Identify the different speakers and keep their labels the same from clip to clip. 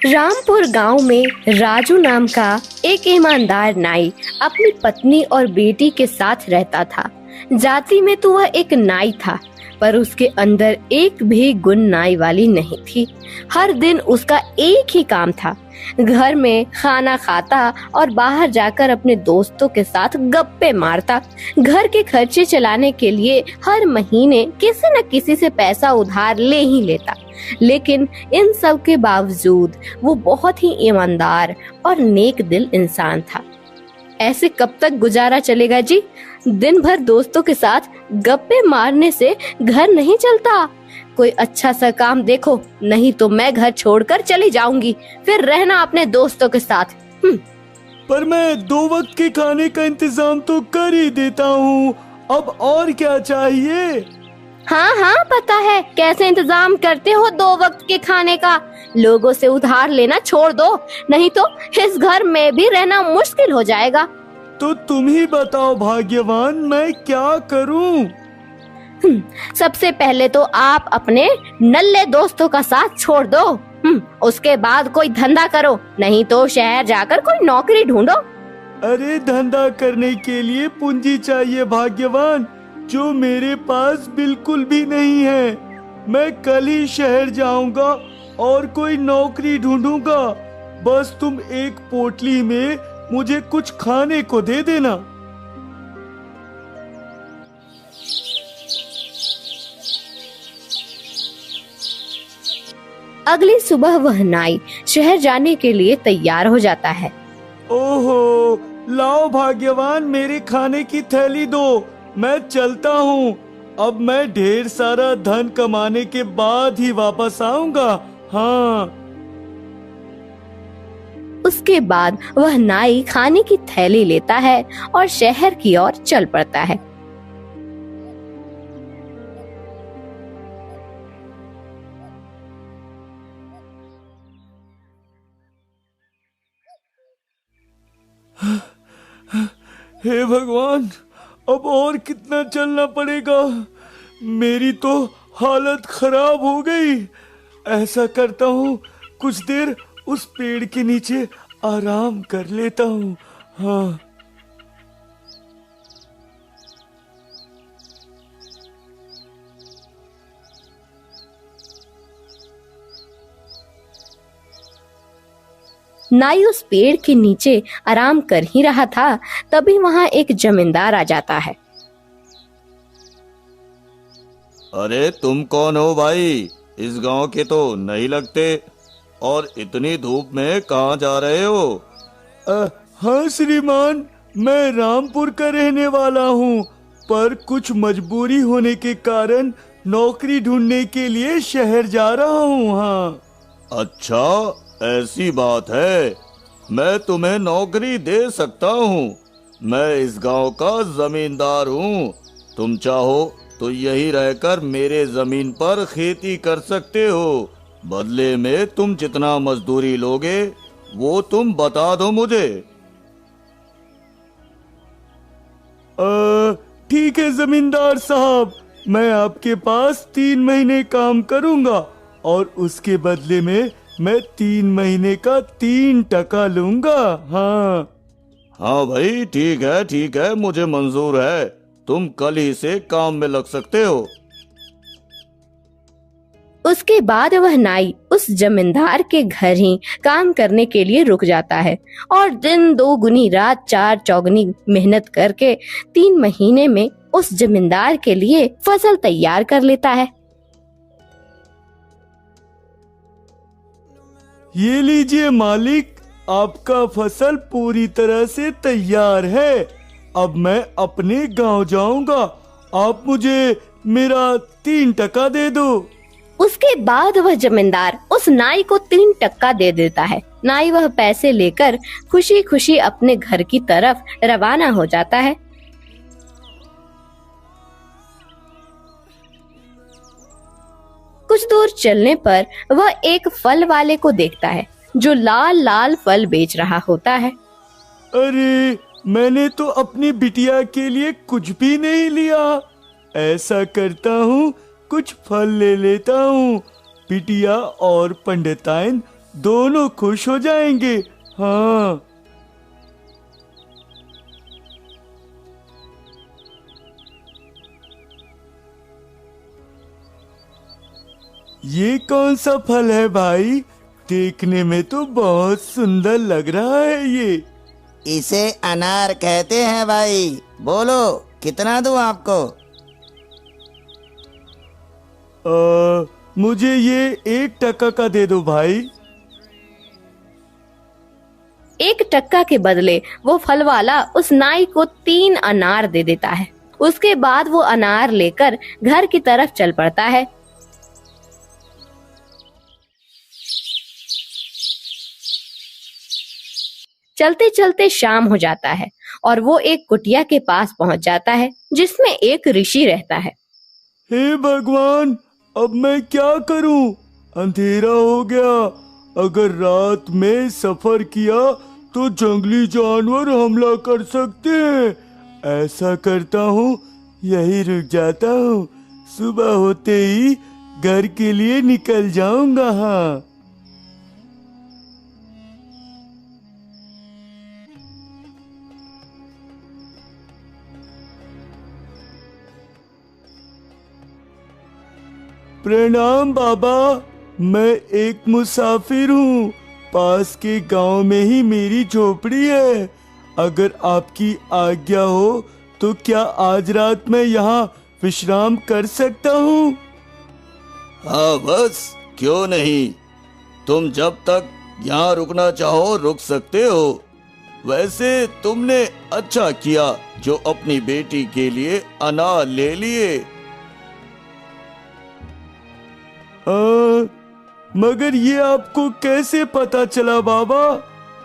Speaker 1: रामपुर गांव में राजू नाम का एक ईमानदार नाई अपनी पत्नी और बेटी के साथ रहता था। जाति में तो वह एक नाई था, पर उसके अंदर एक भी गुण नाई वाली नहीं थी। हर दिन उसका एक ही काम था, घर में खाना खाता और बाहर जाकर अपने दोस्तों के साथ गप्पे मारता। घर के खर्चे चलाने के लिए हर महीने किसी न किसी से पैसा उधार ले ही लेता, लेकिन इन सब के बावजूद वो बहुत ही ईमानदार और नेक दिल इंसान था। ऐसे कब तक गुजारा चलेगा जी? दिन भर दोस्तों के साथ गप्पे मारने से घर नहीं चलता। कोई अच्छा सा काम देखो, नहीं तो मैं घर छोड़कर चली जाऊंगी, फिर रहना अपने दोस्तों के साथ।
Speaker 2: पर मैं 2 वक्त के खाने का इंतजाम तो कर ही देता हूँ, अब और क्या चाहिए?
Speaker 1: हाँ हाँ, पता है कैसे इंतजाम करते हो 2 वक्त के खाने का। लोगों से उधार लेना छोड़ दो, नहीं तो इस घर में भी रहना मुश्किल हो जाएगा।
Speaker 2: तो तुम ही बताओ भाग्यवान, मैं क्या करूं?
Speaker 1: सबसे पहले तो आप अपने नल्ले दोस्तों का साथ छोड़ दो। उसके बाद कोई धंधा करो, नहीं तो शहर जाकर कोई नौकरी ढूंढो।
Speaker 2: अरे धंधा करने के लिए पूंजी चाहिए भाग्यवान, जो मेरे पास बिल्कुल भी नहीं है। मैं कल ही शहर जाऊंगा और कोई नौकरी ढूंढूंगा। बस तुम एक पोटली में मुझे कुछ खाने को दे देना।
Speaker 1: अगली सुबह वह नाई शहर जाने के लिए तैयार हो जाता है।
Speaker 2: ओहो, लाओ भाग्यवान, मेरे खाने की थैली दो, मैं चलता हूँ। अब मैं ढेर सारा धन कमाने के बाद ही वापस आऊंगा। हाँ।
Speaker 1: उसके बाद वह नाई खाने की थैली लेता है और शहर की ओर चल पड़ता है।
Speaker 2: हे भगवान, अब और कितना चलना पड़ेगा? मेरी तो हालत खराब हो गई। ऐसा करता हूँ, कुछ देर उस पेड़ के नीचे आराम कर लेता हूँ। हाँ।
Speaker 1: नाई उस पेड़ के नीचे आराम कर ही रहा था, तभी वहाँ एक जमींदार आ जाता है।
Speaker 3: अरे तुम कौन हो भाई? इस गांव के तो नहीं लगते, और इतनी धूप में कहाँ जा रहे हो?
Speaker 2: हाँ श्रीमान, मैं रामपुर का रहने वाला हूँ, पर कुछ मजबूरी होने के कारण नौकरी ढूंढने के लिए शहर जा रहा हूँ। हाँ।
Speaker 3: अच्छा, ऐसी बात है। मैं तुम्हें नौकरी दे सकता हूँ। मैं इस गांव का जमींदार हूँ। तुम चाहो तो यही रहकर मेरे जमीन पर खेती कर सकते हो। बदले में तुम जितना मजदूरी लोगे वो तुम बता दो मुझे।
Speaker 2: ठीक है जमींदार साहब, मैं आपके पास 3 महीने काम करूंगा और उसके बदले में मैं 3 महीने का 3 टका लूंगा। हाँ।
Speaker 3: हाँ भाई, ठीक है, मुझे मंजूर है। तुम कल ही से काम में लग सकते हो।
Speaker 1: उसके बाद वह नाई उस जमींदार के घर ही काम करने के लिए रुक जाता है और दिन 2 गुनी रात 4 चौगुनी मेहनत करके 3 महीने में उस जमींदार के लिए फसल तैयार कर लेता है।
Speaker 2: ये लीजिए मालिक, आपका फसल पूरी तरह से तैयार है। अब मैं अपने गांव जाऊंगा, आप मुझे मेरा 3 टका दे दो।
Speaker 1: उसके बाद वह जमींदार उस नाई को 3 टका दे देता है। नाई वह पैसे लेकर खुशी खुशी अपने घर की तरफ रवाना हो जाता है। कुछ दूर चलने पर वह एक फल वाले को देखता है, जो लाल लाल फल बेच रहा होता है।
Speaker 2: अरे, मैंने तो अपनी बिटिया के लिए कुछ भी नहीं लिया। ऐसा करता हूँ, कुछ फल ले लेता हूँ। बिटिया और पंडिताइन दोनों खुश हो जाएंगे। हाँ। ये कौन सा फल है भाई? देखने में तो बहुत सुंदर लग रहा है ये।
Speaker 4: इसे अनार कहते हैं भाई। बोलो कितना दूं आपको?
Speaker 2: मुझे ये 1 टका का दे दो भाई।
Speaker 1: 1 टक्का के बदले वो फल वाला उस नाई को 3 अनार दे देता है। उसके बाद वो अनार लेकर घर की तरफ चल पड़ता है। चलते चलते शाम हो जाता है और वो एक कुटिया के पास पहुंच जाता है जिसमें एक ऋषि रहता है।
Speaker 2: हे भगवान, अब मैं क्या करूं? अंधेरा हो गया। अगर रात में सफर किया तो जंगली जानवर हमला कर सकते हैं। ऐसा करता हूँ, यही रुक जाता हूँ। सुबह होते ही घर के लिए निकल जाऊंगा। हाँ। प्रणाम बाबा, मैं एक मुसाफिर हूँ। पास के गांव में ही मेरी झोपड़ी है। अगर आपकी आज्ञा हो तो क्या आज रात मैं यहाँ विश्राम कर सकता हूँ?
Speaker 3: हाँ बस, क्यों नहीं। तुम जब तक यहाँ रुकना चाहो रुक सकते हो। वैसे तुमने अच्छा किया जो अपनी बेटी के लिए अनार ले लिए।
Speaker 2: मगर ये आपको कैसे पता चला बाबा?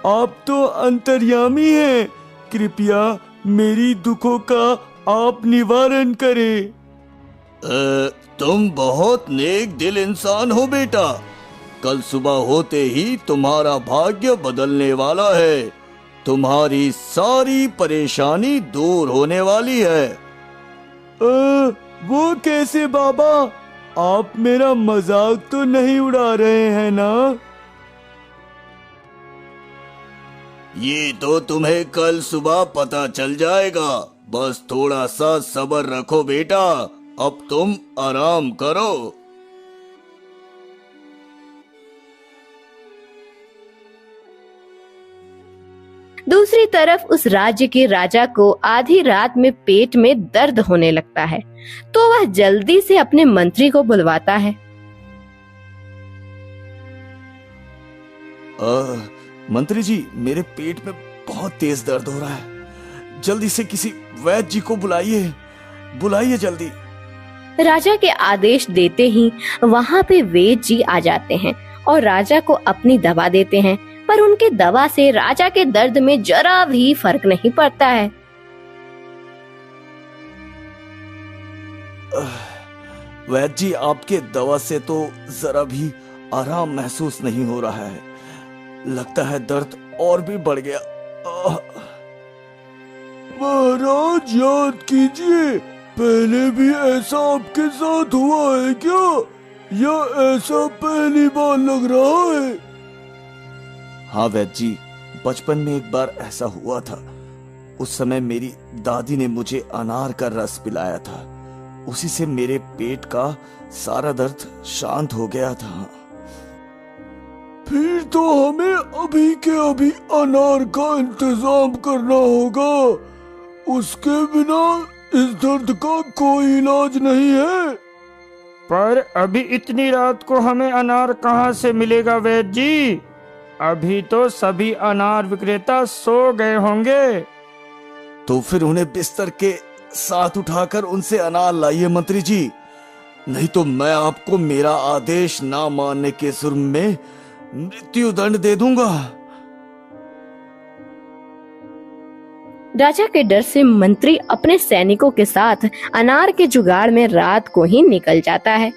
Speaker 2: आप तो अंतर्यामी हैं। कृपया मेरी दुखों का आप निवारण करें।
Speaker 3: तुम बहुत नेक दिल इंसान हो बेटा। कल सुबह होते ही तुम्हारा भाग्य बदलने वाला है। तुम्हारी सारी परेशानी दूर होने वाली है।
Speaker 2: वो कैसे बाबा? आप मेरा मजाक तो नहीं उड़ा रहे हैं ना?
Speaker 3: ये तो तुम्हें कल सुबह पता चल जाएगा। बस थोड़ा सा सब्र रखो बेटा। अब तुम आराम करो।
Speaker 1: दूसरी तरफ उस राज्य के राजा को आधी रात में पेट में दर्द होने लगता है, तो वह जल्दी से अपने मंत्री को बुलवाता है।
Speaker 2: मंत्री जी, मेरे पेट में बहुत तेज दर्द हो रहा है। जल्दी से किसी वैद्य जी को बुलाइए। बुलाइए जल्दी।
Speaker 1: राजा के आदेश देते ही वहाँ पे वैद्य जी आ जाते हैं और राजा को अपनी दवा देते हैं, पर उनके दवा से राजा के दर्द में जरा भी फर्क नहीं पड़ता है।
Speaker 2: वैद्य जी, आपके दवा से तो जरा भी आराम महसूस नहीं हो रहा है। लगता है दर्द और भी बढ़ गया। महाराज, याद कीजिए, पहले भी ऐसा आपके साथ हुआ है क्या? या ऐसा पहली बार लग रहा है? हाँ वैद्य जी, बचपन में एक बार ऐसा हुआ था। उस समय मेरी दादी ने मुझे अनार का रस पिलाया था। उसी से मेरे पेट का सारा दर्द शांत हो गया था। फिर तो हमें अभी के अभी अनार का इंतजाम करना होगा। उसके बिना इस दर्द का कोई इलाज नहीं है।
Speaker 5: पर अभी इतनी रात को हमें अनार कहाँ से मिलेगा वैद्य जी? अभी तो सभी अनार विक्रेता सो गए होंगे।
Speaker 2: तो फिर उन्हें बिस्तर के साथ उठाकर उनसे अनार लाइए मंत्री जी। नहीं तो मैं आपको मेरा आदेश ना मानने के जुर्म में मृत्यु दंड दे दूंगा।
Speaker 1: राजा के डर से मंत्री अपने सैनिकों के साथ अनार के जुगाड़ में रात को ही निकल जाता है।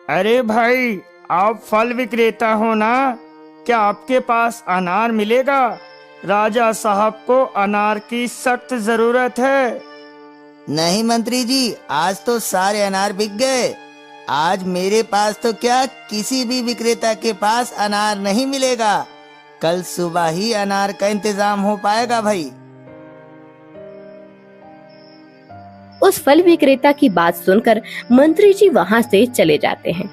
Speaker 5: अरे भाई, आप फल विक्रेता हो ना? क्या आपके पास अनार मिलेगा? राजा साहब को अनार की सख्त जरूरत है।
Speaker 4: नहीं मंत्री जी, आज तो सारे अनार बिक गए। आज मेरे पास तो क्या किसी भी विक्रेता के पास अनार नहीं मिलेगा। कल सुबह ही अनार का इंतजाम हो पाएगा भाई।
Speaker 1: उस फल विक्रेता की बात सुनकर मंत्री जी वहां से चले जाते हैं।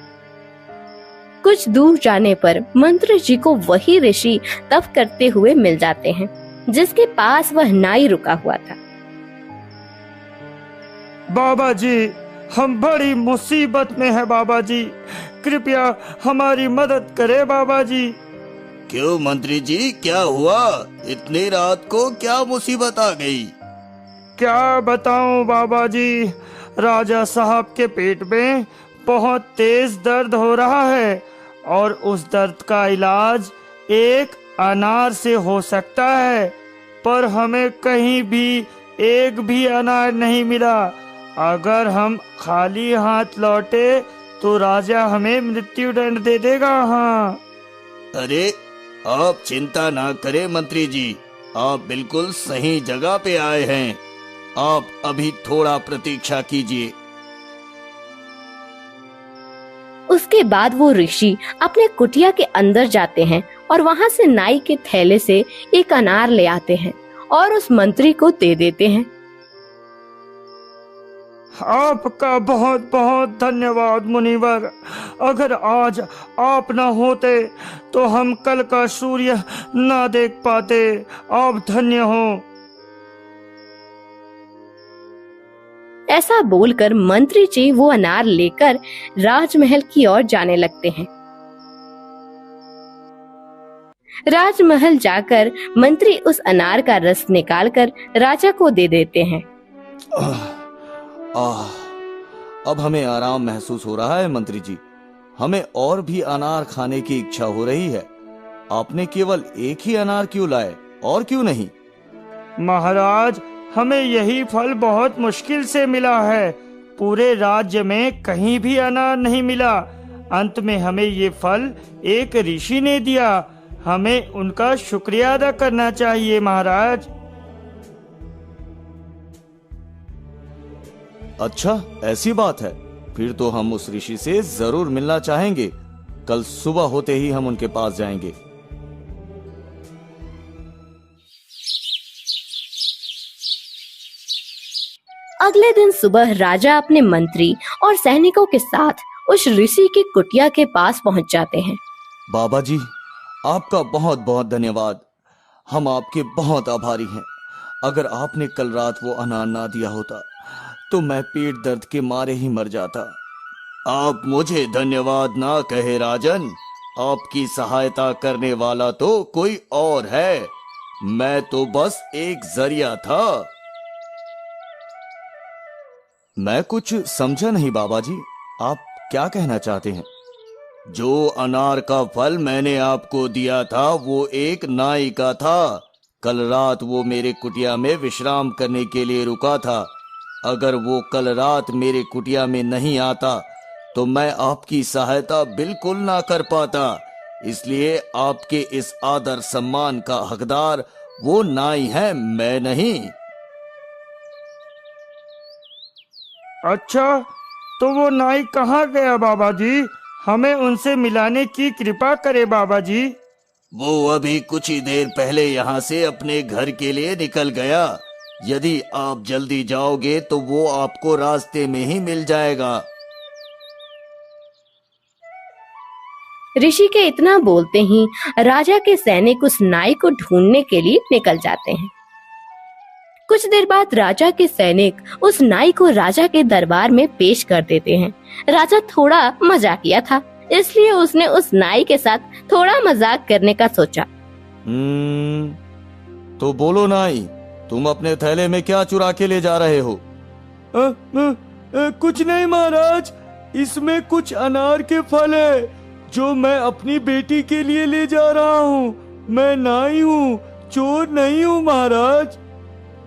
Speaker 1: कुछ दूर जाने पर मंत्री जी को वही ऋषि तप करते हुए मिल जाते हैं जिसके पास वह नाई रुका हुआ था।
Speaker 5: बाबा जी, हम बड़ी मुसीबत में हैं बाबा जी, कृपया हमारी मदद करें बाबा जी।
Speaker 3: क्यों मंत्री जी, क्या हुआ? इतनी रात को क्या मुसीबत आ गई?
Speaker 5: क्या बताऊं बाबा जी, राजा साहब के पेट में बहुत तेज दर्द हो रहा है और उस दर्द का इलाज एक अनार से हो सकता है, पर हमें कहीं भी एक भी अनार नहीं मिला। अगर हम खाली हाथ लौटे तो राजा हमें मृत्यु दंड दे देगा। हाँ।
Speaker 3: अरे आप चिंता ना करें मंत्री जी, आप बिल्कुल सही जगह पे आए हैं। आप अभी थोड़ा प्रतीक्षा कीजिए।
Speaker 1: उसके बाद वो ऋषि अपने कुटिया के अंदर जाते हैं और वहां से नाई के थैले से एक अनार ले आते हैं और उस मंत्री को दे देते हैं।
Speaker 5: आपका बहुत बहुत धन्यवाद मुनिवर। अगर आज आप न होते तो हम कल का सूर्य न देख पाते। आप धन्य हो।
Speaker 1: ऐसा बोलकर मंत्री जी वो अनार लेकर राजमहल की ओर जाने लगते हैं। राजमहल जाकर मंत्री उस अनार का रस निकालकर राजा को दे देते हैं।
Speaker 3: अब हमें आराम महसूस हो रहा है मंत्री जी। हमें और भी अनार खाने की इच्छा हो रही है। आपने केवल एक ही अनार क्यों लाए और क्यों नहीं?
Speaker 5: महाराज, हमें यही फल बहुत मुश्किल से मिला है। पूरे राज्य में कहीं भी अनार नहीं मिला। अंत में हमें ये फल एक ऋषि ने दिया। हमें उनका शुक्रिया अदा करना चाहिए महाराज।
Speaker 3: अच्छा, ऐसी बात है। फिर तो हम उस ऋषि से जरूर मिलना चाहेंगे। कल सुबह होते ही हम उनके पास जाएंगे।
Speaker 1: अगले दिन सुबह राजा अपने मंत्री और सैनिकों के साथ उस ऋषि की कुटिया के पास पहुंच जाते हैं।
Speaker 3: बाबा जी, आपका बहुत बहुत धन्यवाद। हम आपके बहुत आभारी हैं। अगर आपने कल रात वो अनार ना दिया होता तो मैं पेट दर्द के मारे ही मर जाता। आप मुझे धन्यवाद ना कहे राजन। आपकी सहायता करने वाला तो कोई और है। मैं तो बस एक जरिया था। मैं कुछ समझा नहीं बाबा जी, आप क्या कहना चाहते हैं? जो अनार का फल मैंने आपको दिया था वो एक नाई का था। कल रात वो मेरे कुटिया में विश्राम करने के लिए रुका था। अगर वो कल रात मेरे कुटिया में नहीं आता तो मैं आपकी सहायता बिल्कुल ना कर पाता। इसलिए आपके इस आदर सम्मान का हकदार वो नाई है, मैं नहीं।
Speaker 5: अच्छा, तो वो नाई कहाँ गया बाबा जी? हमें उनसे मिलाने की कृपा करे बाबा जी।
Speaker 3: वो अभी कुछ ही देर पहले यहाँ से अपने घर के लिए निकल गया। यदि आप जल्दी जाओगे तो वो आपको रास्ते में ही मिल जाएगा।
Speaker 1: ऋषि के इतना बोलते ही राजा के सैनिक उस नाई को ढूंढने के लिए निकल जाते हैं। कुछ देर बाद राजा के सैनिक उस नाई को राजा के दरबार में पेश कर देते हैं। राजा थोड़ा मजाकिया था, इसलिए उसने उस नाई के साथ थोड़ा मजाक करने का सोचा।
Speaker 3: तो बोलो नाई, तुम अपने थैले में क्या चुरा के ले जा रहे हो?
Speaker 2: कुछ नहीं महाराज, इसमें कुछ अनार के फल है जो मैं अपनी बेटी के लिए ले जा रहा हूँ। मैं नाई हूँ, चोर नहीं हूँ महाराज।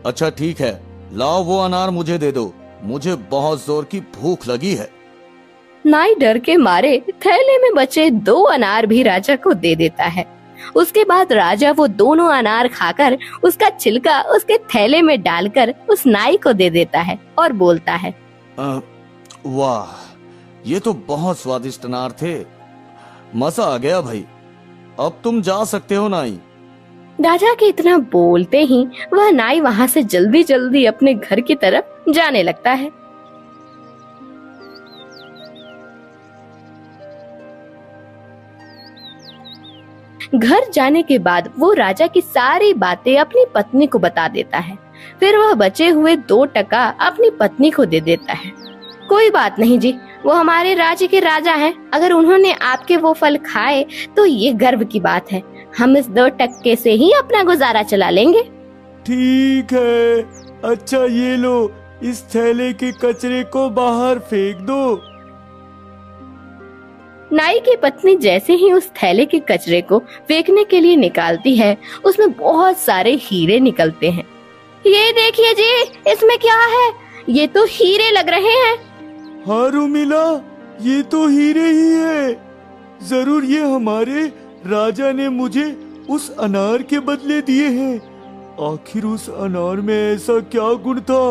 Speaker 3: अच्छा ठीक है, लाओ वो अनार मुझे दे दो। मुझे बहुत जोर की भूख लगी है।
Speaker 1: नाई डर के मारे थैले में बचे 2 अनार भी राजा को दे देता है। उसके बाद राजा वो दोनों अनार खाकर उसका छिलका उसके थैले में डालकर उस नाई को दे देता है और बोलता है,
Speaker 3: वाह, ये तो बहुत स्वादिष्ट अनार थे। मजा आ गया भाई। अब तुम जा सकते हो नाई।
Speaker 1: राजा के इतना बोलते ही वह नाई वहां से जल्दी जल्दी अपने घर की तरफ जाने लगता है। घर जाने के बाद वो राजा की सारी बातें अपनी पत्नी को बता देता है। फिर वह बचे हुए 2 टका अपनी पत्नी को दे देता है। कोई बात नहीं जी, वो हमारे राज्य के राजा हैं। अगर उन्होंने आपके वो फल खाए तो ये गर्व की बात है। हम इस 2 टक्के से ही अपना गुजारा चला लेंगे।
Speaker 2: ठीक है, अच्छा ये लो, इस थैले के कचरे को बाहर फेंक दो।
Speaker 1: नाई की पत्नी जैसे ही उस थैले के कचरे को फेंकने के लिए निकालती है, उसमें बहुत सारे हीरे निकलते हैं। ये देखिए जी, इसमें क्या है? ये तो हीरे लग रहे हैं।
Speaker 2: हाँ रुमिला, ये तो हीरे ही है। जरूर ये हमारे राजा ने मुझे उस अनार के बदले दिए हैं। आखिर उस अनार में ऐसा क्या गुण था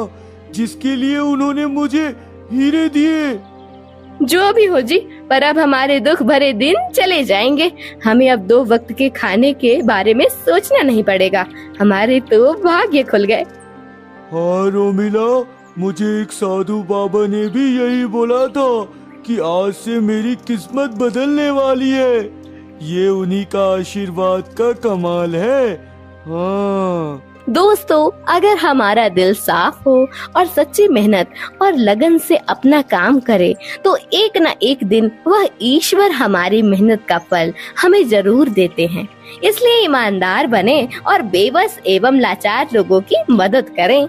Speaker 2: जिसके लिए उन्होंने मुझे हीरे दिए?
Speaker 1: जो भी हो जी, पर अब हमारे दुख भरे दिन चले जाएंगे। हमें अब 2 वक्त के खाने के बारे में सोचना नहीं पड़ेगा। हमारे तो भाग्य खुल गए।
Speaker 2: हाँ रोमिला, मुझे एक साधु बाबा ने भी यही बोला था कि आज से मेरी किस्मत बदलने वाली है। ये उन्हीं का आशीर्वाद का कमाल है। हाँ
Speaker 1: दोस्तों, अगर हमारा दिल साफ हो और सच्ची मेहनत और लगन से अपना काम करे तो एक न एक दिन वह ईश्वर हमारी मेहनत का फल हमें जरूर देते हैं। इसलिए ईमानदार बने और बेबस एवं लाचार लोगों की मदद करें।